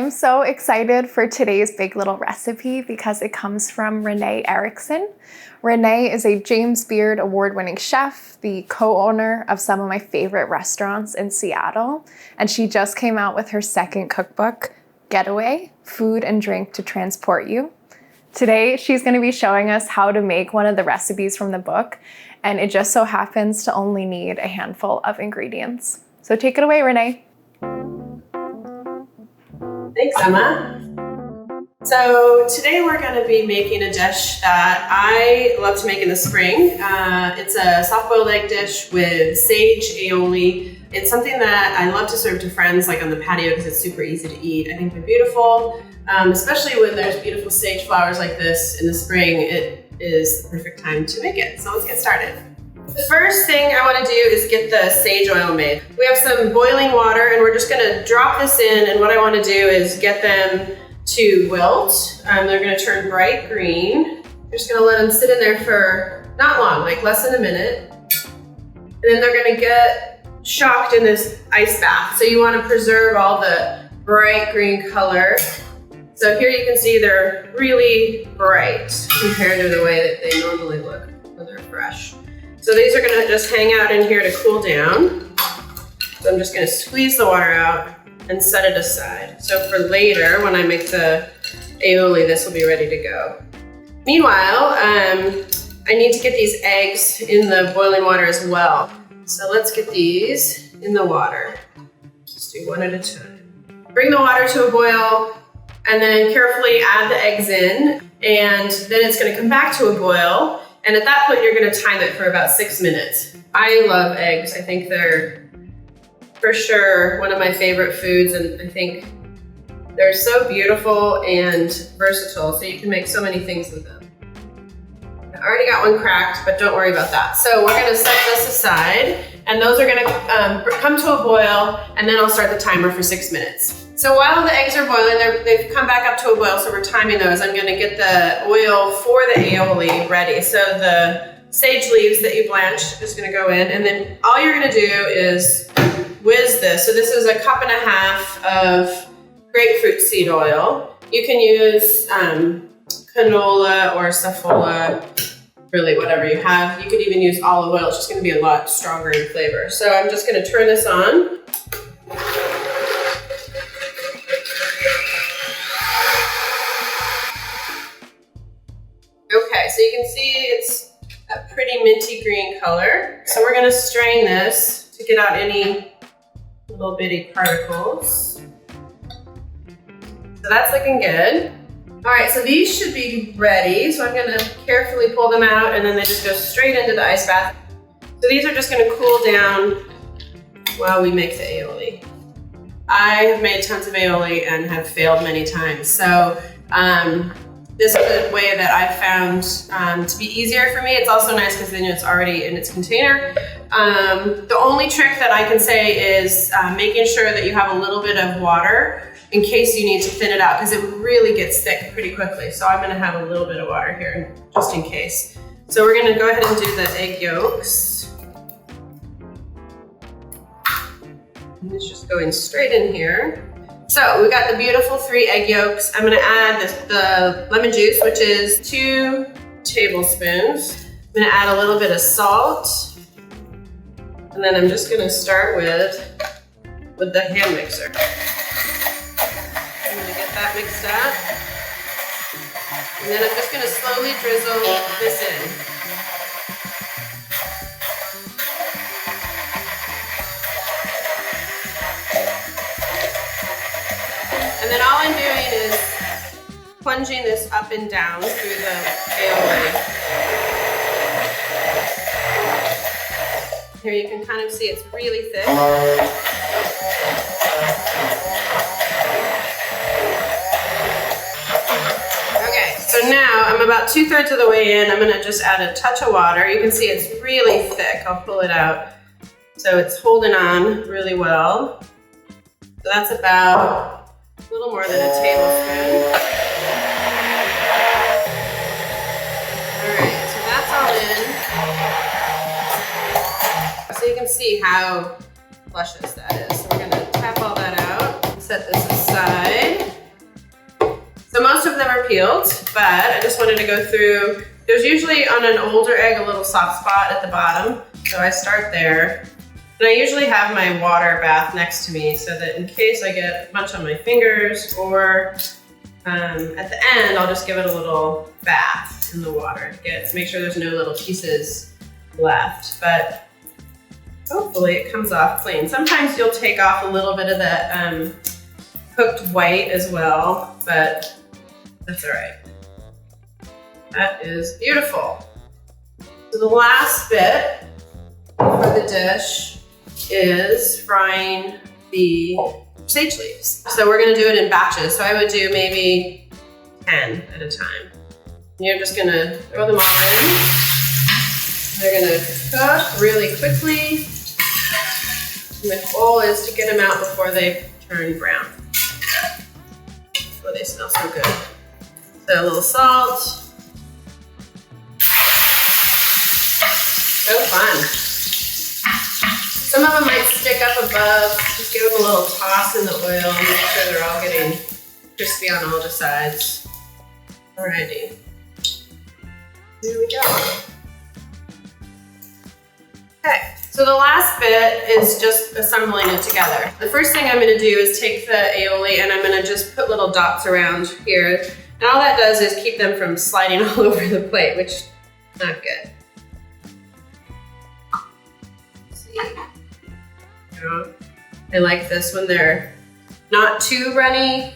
I'm so excited for today's big little recipe because it comes from Renee Erickson. Renee is a James Beard award-winning chef, the co-owner of some of my favorite restaurants in Seattle, and she just came out with her second cookbook, Getaway, Food and Drink to Transport You. Today, she's going to be showing us how to make one of the recipes from the book, and it just so happens to only need a handful of ingredients. So take it away, Renee. Thanks, Emma. So today we're going to be making a dish that I love to make in the spring. It's a soft-boiled egg dish with sage aioli. It's something that I love to serve to friends like on the patio because it's super easy to eat. I think they're beautiful, especially when there's beautiful sage flowers like this in the spring. It is the perfect time to make it. So let's get started. The first thing I want to do is get the sage oil made. We have some boiling water and we're just going to drop this in, and what I want to do is get them to wilt. They're going to turn bright green. I'm just going to let them sit in there for not long, like less than a minute. And then they're going to get shocked in this ice bath. So you want to preserve all the bright green color. So here you can see they're really bright compared to the way that they normally look when they're fresh. So these are going to just hang out in here to cool down. So I'm just going to squeeze the water out and set it aside. So for later, when I make the aioli, this will be ready to go. Meanwhile, I need to get these eggs in the boiling water as well. So let's get these in the water. Just do one at a time. Bring the water to a boil and then carefully add the eggs in, and then it's going to come back to a boil. And at that point, you're going to time it for about 6 minutes. I love eggs. I think they're for sure one of my favorite foods, and I think they're so beautiful and versatile, so you can make so many things with them. I already got one cracked, but don't worry about that. So we're going to set this aside, and those are going to come to a boil, and then I'll start the timer for 6 minutes. So while the eggs are boiling, they've come back up to a boil, so we're timing those. I'm going to get the oil for the aioli ready. So the sage leaves that you blanched is going to go in, and then all you're going to do is whiz this. So this is 1.5 cups of grapefruit seed oil. You can use canola or safola, really whatever you have. You could even use olive oil. It's just going to be a lot stronger in flavor. So I'm just going to turn this on. Okay, so you can see it's a pretty minty green color. So we're going to strain this to get out any little bitty particles. So that's looking good. All right, so these should be ready. So I'm going to carefully pull them out, and then they just go straight into the ice bath. So these are just going to cool down while we make the aioli. I have made tons of aioli and have failed many times. So this is a way that I've found to be easier for me. It's also nice because then it's already in its container. The only trick that I can say is making sure that you have a little bit of water in case you need to thin it out, because it really gets thick pretty quickly. So I'm gonna have a little bit of water here just in case. So we're gonna go ahead and do the egg yolks. And it's just going straight in here. So we got the beautiful 3 egg yolks. I'm gonna add the lemon juice, which is 2 tablespoons. I'm gonna add a little bit of salt. And then I'm just gonna start with the hand mixer. I'm gonna get that mixed up. And then I'm just gonna slowly drizzle this in. And then all I'm doing is plunging this up and down through the aioli. Here you can kind of see it's really thick. Okay, so now I'm about 2/3 of the way in. I'm gonna just add a touch of water. You can see it's really thick. I'll pull it out. So it's holding on really well. So that's about a little more than a tablespoon. All right, so that's all in. So you can see how luscious that is. So we're gonna tap all that out, set this aside. So most of them are peeled, but I just wanted to go through. There's usually on an older egg a little soft spot at the bottom, so I start there. And I usually have my water bath next to me so that in case I get a bunch on my fingers or at the end, I'll just give it a little bath in the water to make sure there's no little pieces left. But hopefully it comes off clean. Sometimes you'll take off a little bit of the cooked white as well, but that's all right. That is beautiful. So the last bit for the dish is frying the sage leaves. So we're gonna do it in batches. So I would do maybe 10 at a time. And you're just gonna throw them all in. They're gonna cook really quickly. And the goal is to get them out before they turn brown. Oh, they smell so good. So a little salt. So fun. Some of them might stick up above. Just give them a little toss in the oil and make sure they're all getting crispy on all the sides. Alrighty. Here we go. Okay, so the last bit is just assembling it together. The first thing I'm gonna do is take the aioli and I'm gonna just put little dots around here. And all that does is keep them from sliding all over the plate, which is not good. I like this when they're not too runny.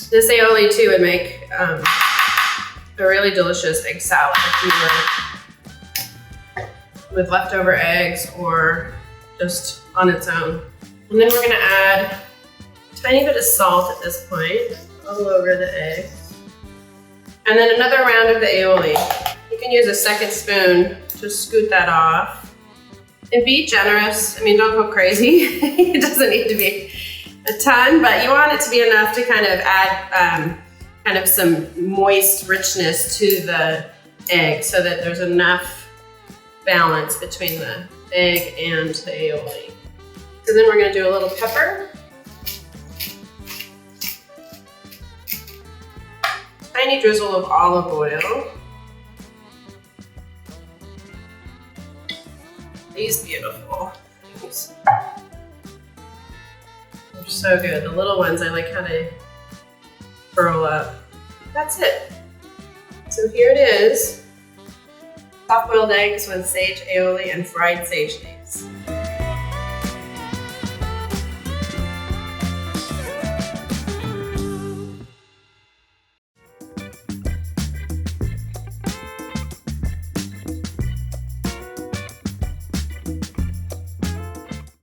This aioli too would make a really delicious egg salad if you were with leftover eggs or just on its own. And then we're gonna add a tiny bit of salt at this point all over the eggs. And then another round of the aioli. You can use a second spoon to scoot that off. And be generous. I mean, don't go crazy. It doesn't need to be a ton, but you want it to be enough to kind of add kind of some moist richness to the egg so that there's enough balance between the egg and the aioli. So then we're gonna do a little pepper. Tiny drizzle of olive oil. These beautiful things. They're so good. The little ones, I like how they curl up. That's it. So here it is. Soft-boiled eggs with sage aioli and fried sage leaves.